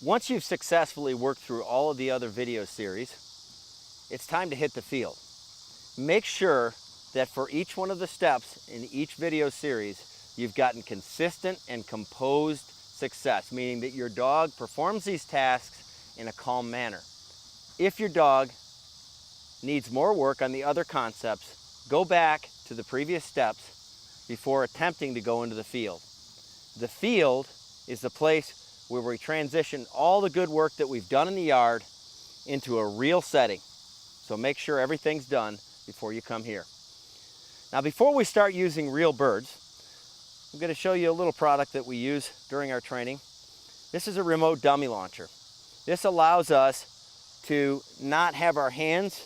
Once you've successfully worked through all of the other video series, it's time to hit the field. Make sure that for each one of the steps in each video series, you've gotten consistent and composed success, meaning that your dog performs these tasks in a calm manner. If your dog needs more work on the other concepts, go back to the previous steps before attempting to go into the field. The field is the place where we transition all the good work that we've done in the yard into a real setting. So make sure everything's done before you come here. Now, before we start using real birds, I'm going to show you a little product that we use during our training. This is a remote dummy launcher. This allows us to not have our hands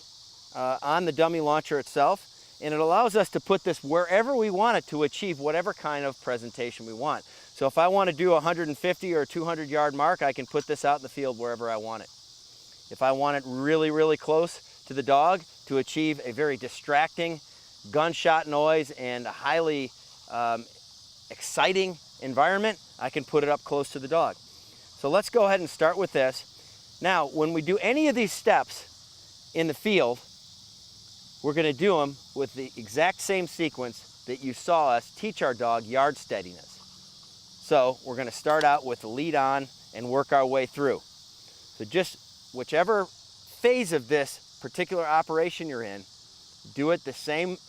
on the dummy launcher itself, and it allows us to put this wherever we want it to achieve whatever kind of presentation we want. So if I want to do a 150 or 200 yard mark, I can put this out in the field wherever I want it. If I want it really, really close to the dog to achieve a very distracting gunshot noise and a highly exciting environment, I can put it up close to the dog. So let's go ahead and start with this. Now, when we do any of these steps in the field, we're going to do them with the exact same sequence that you saw us teach our dog yard steadiness. So we're going to start out with the lead on and work our way through. So just whichever phase of this particular operation you're in, do it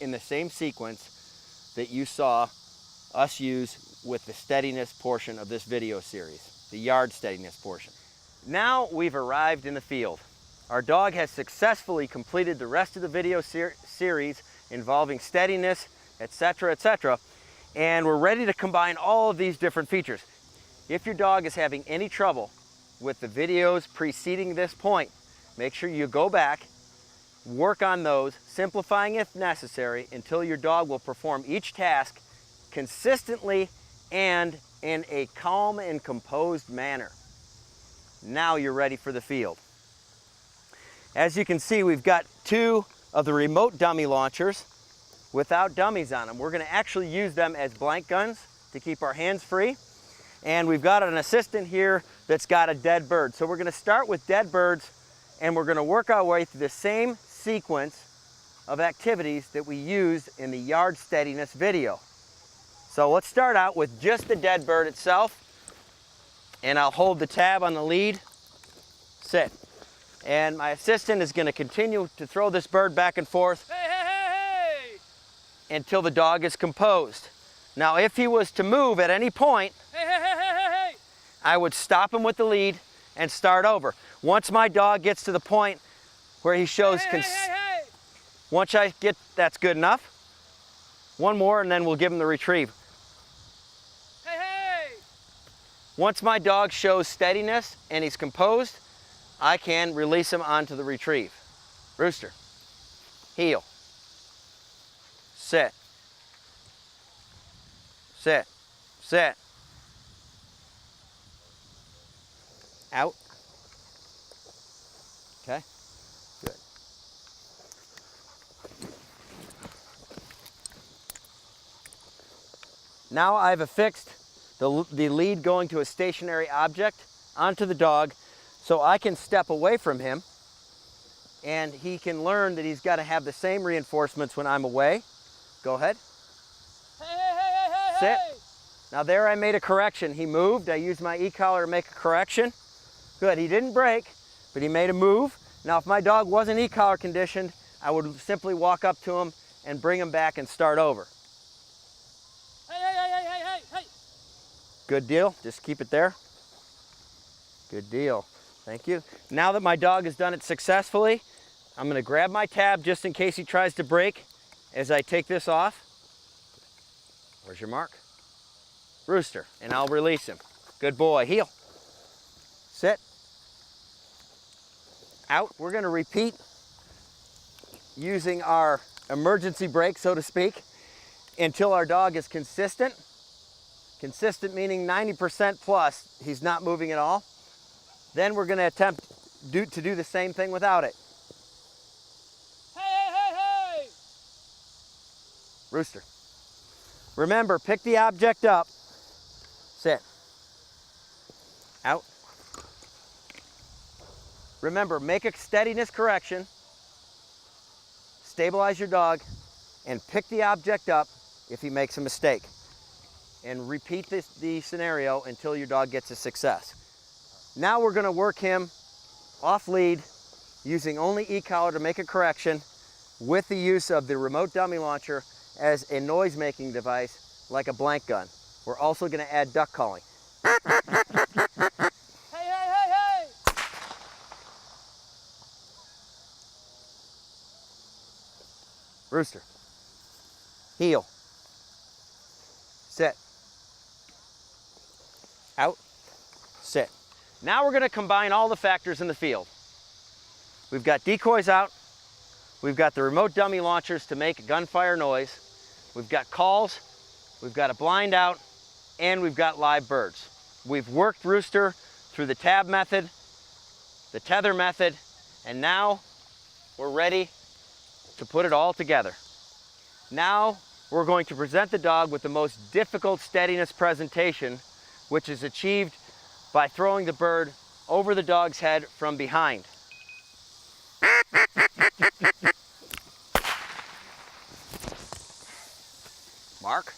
in the same sequence that you saw us use with the steadiness portion of this video series, the yard steadiness portion. Now we've arrived in the field. Our dog has successfully completed the rest of the video series involving steadiness, etc., etc., and we're ready to combine all of these different features. If your dog is having any trouble with the videos preceding this point, make sure you go back, work on those, simplifying if necessary, until your dog will perform each task consistently and in a calm and composed manner. Now you're ready for the field. As you can see, we've got two of the remote dummy launchers without dummies on them. We're going to actually use them as blank guns to keep our hands free. And we've got an assistant here that's got a dead bird. So we're going to start with dead birds, and we're going to work our way through the same sequence of activities that we used in the yard steadiness video. So let's start out with just the dead bird itself, and I'll hold the tab on the lead. Sit. And my assistant is going to continue to throw this bird back and forth until the dog is composed. Now, if he was to move at any point, I would stop him with the lead and start over. Once my dog gets to the point where he shows once I get, that's good enough. One more and then we'll give him the retrieve. Once my dog shows steadiness and he's composed, I can release him onto the retrieve. Rooster, heel, sit, sit, sit, out. Okay, good. Now I've affixed the lead going to a stationary object onto the dog, so I can step away from him and he can learn that he's got to have the same reinforcements when I'm away. Go ahead. Sit. Now there I made a correction. He moved. I used my e-collar to make a correction. Good. He didn't break, but he made a move. Now if my dog wasn't e-collar conditioned, I would simply walk up to him and bring him back and start over. Good deal. Just keep it there. Good deal. Thank you. Now that my dog has done it successfully, I'm going to grab my tab just in case he tries to break as I take this off. Where's your mark? Rooster. And I'll release him. Good boy. Heel. Sit. Out. We're going to repeat using our emergency brake, so to speak, until our dog is consistent. Consistent meaning 90% plus. He's not moving at all. Then we're going to attempt to do the same thing without it. Hey! Rooster. Remember, pick the object up. Sit. Out. Remember, make a steadiness correction, stabilize your dog, and pick the object up if he makes a mistake. And repeat the scenario until your dog gets a success. Now we're going to work him off lead using only e-collar to make a correction with the use of the remote dummy launcher as a noise making device like a blank gun. We're also going to add duck calling. Hey, hey, hey, hey! Rooster, heel, sit, out, sit. Now we're going to combine all the factors in the field. We've got decoys out, we've got the remote dummy launchers to make a gunfire noise, we've got calls, we've got a blind out, and we've got live birds. We've worked Rooster through the tab method, the tether method, and now we're ready to put it all together. Now we're going to present the dog with the most difficult steadiness presentation, which is achieved by throwing the bird over the dog's head from behind. Mark.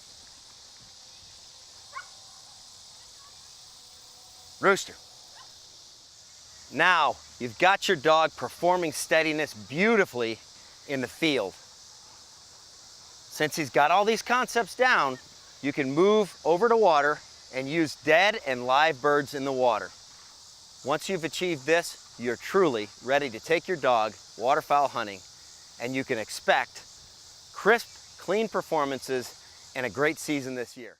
Rooster. Now you've got your dog performing steadiness beautifully in the field. Since he's got all these concepts down, you can move over to water and use dead and live birds in the water. Once you've achieved this, you're truly ready to take your dog waterfowl hunting, and you can expect crisp, clean performances and a great season this year.